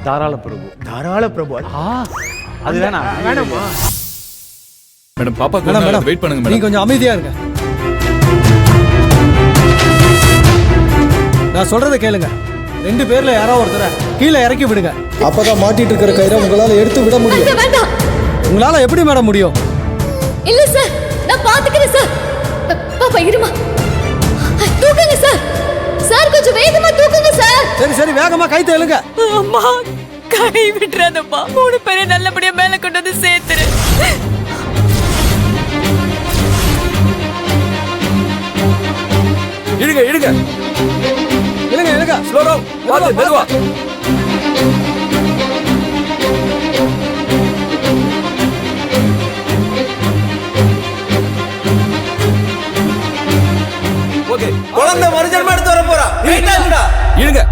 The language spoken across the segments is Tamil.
தாராள பிரபு அது வேணாமா? மேடம் பாப்பா வெயிட் பண்ணுங்க மேடம். நீங்க கொஞ்சம் அமைதியா இருங்க. நான் சொல்றத கேளுங்க. 2 பேர்ல யாரோ ஒருத்தரை கீழே இறக்கி விடுங்க. அப்பதான் மாட்டிட்டு இருக்கிற கயிறை உங்களால எடுத்து விட முடியும். உங்களால எப்படி மேடம் முடியும்? இல்ல சார், நான் பாத்துக்கிறேன் சார். பாப்பா இருமா, தூக்குங்க சார். சார் கொஞ்சம் வேகமா தூக்குங்க சார். சரி வேகமா கை தேளுங்க. அம்மா கை விட்டுறாதம்மா. 3 பேரை நல்லபடியா மேல கொண்டு வந்து சேர்த்துரு. இழுங்க ஸ்லோ டவுன். வாங்க மெதுவா. ஓகே, குழந்தை மறுஜன்ம எடுத்து வர போறா. இழுங்க. இழுங்க.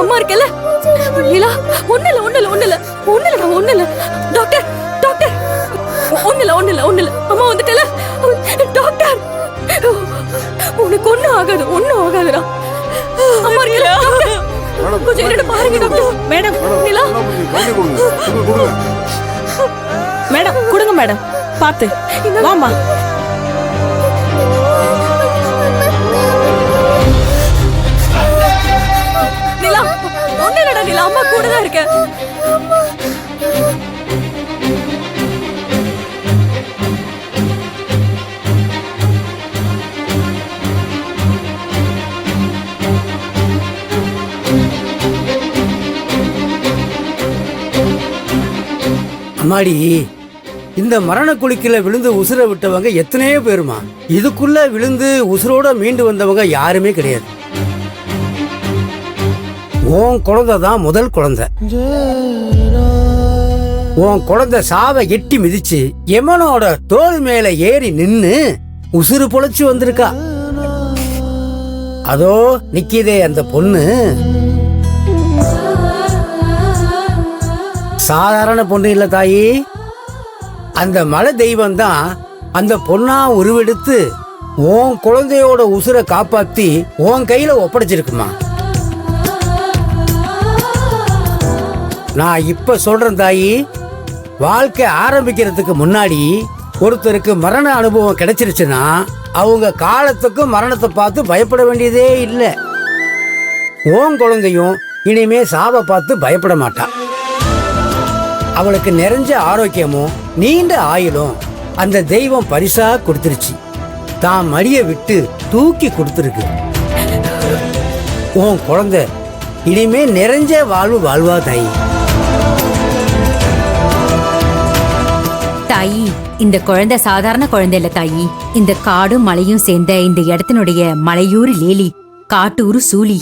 அம்மா இருக்கல ஒண்ணுல டாக்டர் ஒண்ணுல அம்மா வந்துட்டல டாக்டர். உனக்கு ஒண்ணும் ஆகாதுடா. அம்மா இருக்கல கொஞ்சம் என்னோட பாருங்க டாக்டர். மேடம் நிலா மேடம் கொடுங்க மேடம். பாத்து வாமா. நிலா ஒண்ணு இல்லடா நிலா, அம்மா கூட தான் இருக்க. அம்மாடி, இந்த மரண குழிக்குள்ள விழுந்து உசுர விட்டவங்க எத்தனையோ பேருமா. இதுக்குள்ள விழுந்து உசுரோட மீண்டு வந்தவங்க யாருமே கிடையாது. உன் குழந்தை தான் முதல் குழந்தை. உன் குழந்தை சாவை எட்டி மிதிச்சு எமனோட தோல் மேல ஏறி நின்னு உசுறு பொழைச்சு வந்திருக்கா. அதோ நிக்கிதே அந்த பொண்ணு. சாதாரண பொண்ணு இல்ல தாயி. அந்த மலை தெய்வம் தான் அந்த பொண்ணா உருவெடுத்து உன் குழந்தையோட உசுரை காப்பாத்தி உன் கையில ஒப்படைச்சிருக்குமா. நான் இப்ப சொல்றேன் தாயி, வாழ்க்கை ஆரம்பிக்கிறதுக்கு முன்னாடி ஒருத்தருக்கு மரண அனுபவம் கிடைச்சிருச்சுன்னா அவங்க காலத்துக்கும் மரணத்தை பார்த்து பயப்பட வேண்டியதே இல்லை. உன் குழந்தையும் இனிமே சாவை பார்த்து பயப்பட மாட்டா. அவளுக்கு நிறைஞ்ச ஆரோக்கியமும் நீண்ட ஆயுளும் அந்த தெய்வம் பரிசா கொடுத்துருச்சு. தான் மடிய விட்டு தூக்கி கொடுத்துருக்கு. உன் குழந்தை இனிமே நிறைஞ்ச வாழ்வு வாழ்வா தாயி. தாயி, இந்த குழந்தை சாதாரண குழந்தை இல்ல தாயி. இந்த காடும் மலையும் சேர்ந்த இந்த இடத்தினுடைய மலையூர் லேலி, காட்டூரு சூலி.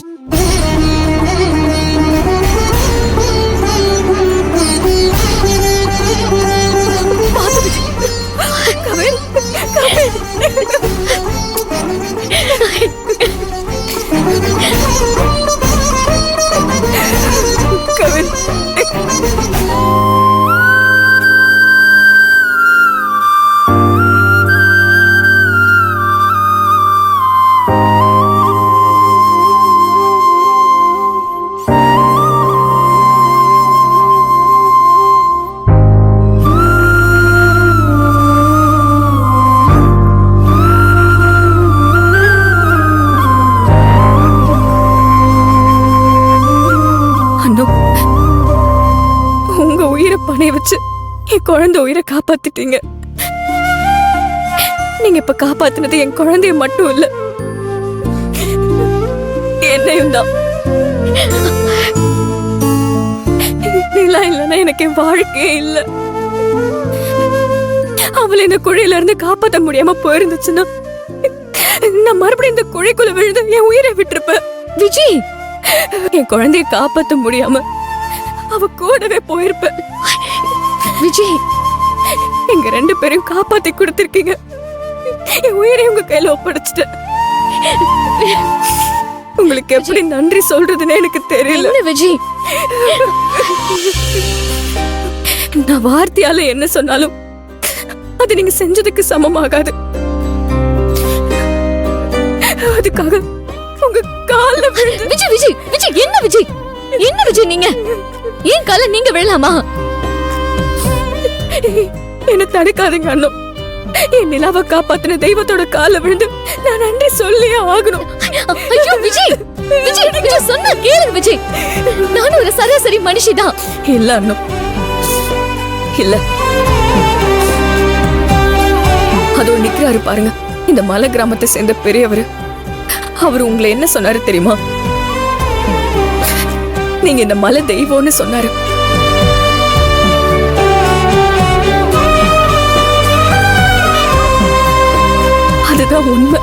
குழந்தை உயிரை காப்பாத்திட்டீங்க. நீங்க இப்ப காப்பாத்தினது என் குழந்தைய மட்டும் இல்ல, என்னையும் தான். நிலா இல்லைன்னா எனக்கு என் வாழ்க்கையே இல்ல. அவளை இந்த குழியில இருந்து காப்பாற்ற முடியாம போயிருந்துச்சுன்னா நான் மறுபடியும் இந்த குழிக்குள்ள விழுந்து என் உயிரை விட்டுருப்பேன். விஜய், என் குழந்தைய காப்பாற்ற முடியாம அவ கூடவே போயிருப்பேன். விஜய், எங்க 2 பேரையும் காப்பாத்தி கொடுத்திருக்கீங்க. என் உயிரை உங்க கையில ஒப்படைச்சிட்டேன். உங்களுக்கு எப்படி நன்றி சொல்றதுன்னு எனக்கு தெரியல. என்ன விஜய்? நான் வார்த்தையால என்ன சொன்னாலும் அது நீங்க செஞ்சதுக்கு சமமாகாது. அதுக்காக உங்க கால்ல விழுந்து. விஜய் விஜய் விஜய், என்ன விஜய்? என்ன விஜய் நீங்க? ஏன் கால நீங்க விழலாமா? என்ன தடுக்காதீங்க அண்ணா. என் நிலாவை காப்பாத்தின தெய்வத்தோட கால விழுந்து நான் நன்றி சொல்லியே ஆகணும். ஐயோ விஜய், விஜய் விஜய் சொன்னா கேளுங்க விஜய். நானும் ஒரு சராசரி மனுஷிதான். இல்ல அண்ணா, இல்ல. அதோ நிக்கிறாரு பாருங்க, இந்த மலை கிராமத்தை சேர்ந்த பெரியவர். அவர் உங்களை என்ன சொன்னாரு தெரியுமா? நீங்க இந்த மலை தெய்வம்னு சொன்னாரு. அதுதான் உண்மை.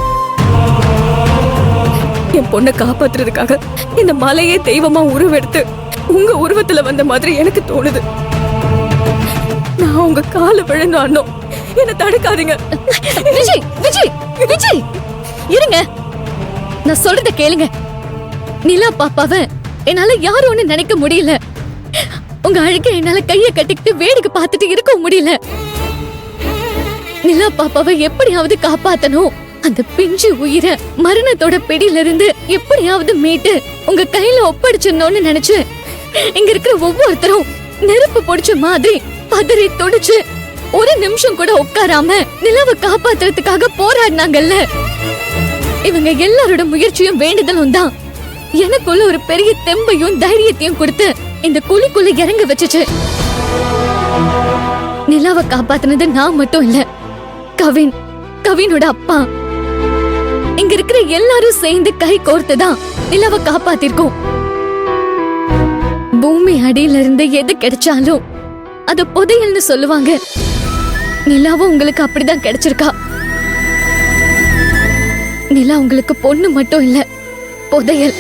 என் பொண்ணை காப்பாத்துறதுக்காக இந்த மலையே தெய்வமா உருவெடுத்து உங்க உருவத்துல வந்த மாதிரி எனக்கு தோணுது. நான் உங்க கால விழணும் அண்ணோ, என்ன தடுக்காதீங்க. விஜய் விஜய் விஜய், இருங்க, நான் சொல்றத கேளுங்க. நிலா பாப்பாவ என்னால யாரும் ஒண்ணு நினைக்க முடியல. உங்க அழகை என்னால கைய கட்டிக்கிட்டு வேடிக்கை பார்த்துட்டு இருக்க முடியல. நிலா பாப்பாவை எப்படியாவது காப்பாத்தணும். அந்த பிஞ்சு உயிரை மரணத்தோட பிடியில இருந்து எப்படியாவது மீட்டு உங்க கையில ஒப்படைச்சிடணும்னு நினைச்சு இங்க இருக்கிற ஒவ்வொருத்தரும் நெருப்பு பொடிச்ச மாதிரி பதறி துடிச்சு ஒரு நிமிஷம் கூட உட்காராம நிலாவை காப்பாத்துறதுக்காக போராடினாங்கல்ல. இவங்க எல்லாரோட முயற்சியும் வேண்டுதலும் தான் எனக்குள்ள ஒரு பெரிய தெம்பையும் தைரியத்தையும் கொடுத்து இந்த குழிக்குள்ள இறங்க வச்சுச்சு. நிலாவை காப்பாத்தினது நான் மட்டும் இல்ல, கவினோட அப்பா. இங்க இருக்கிற எல்லாரும் சேர்ந்து கை கோர்த்துதான் நிலாவை காப்பாத்திருக்கோம். பூமி அடியில இருந்து எது கிடைச்சாலும் அது புதையல்னு சொல்லுவாங்க. நிலாவும் உங்களுக்கு அப்படிதான் கிடைச்சிருக்கா. நிலா உங்களுக்கு பொண்ணு மட்டும் இல்ல, புதையல்.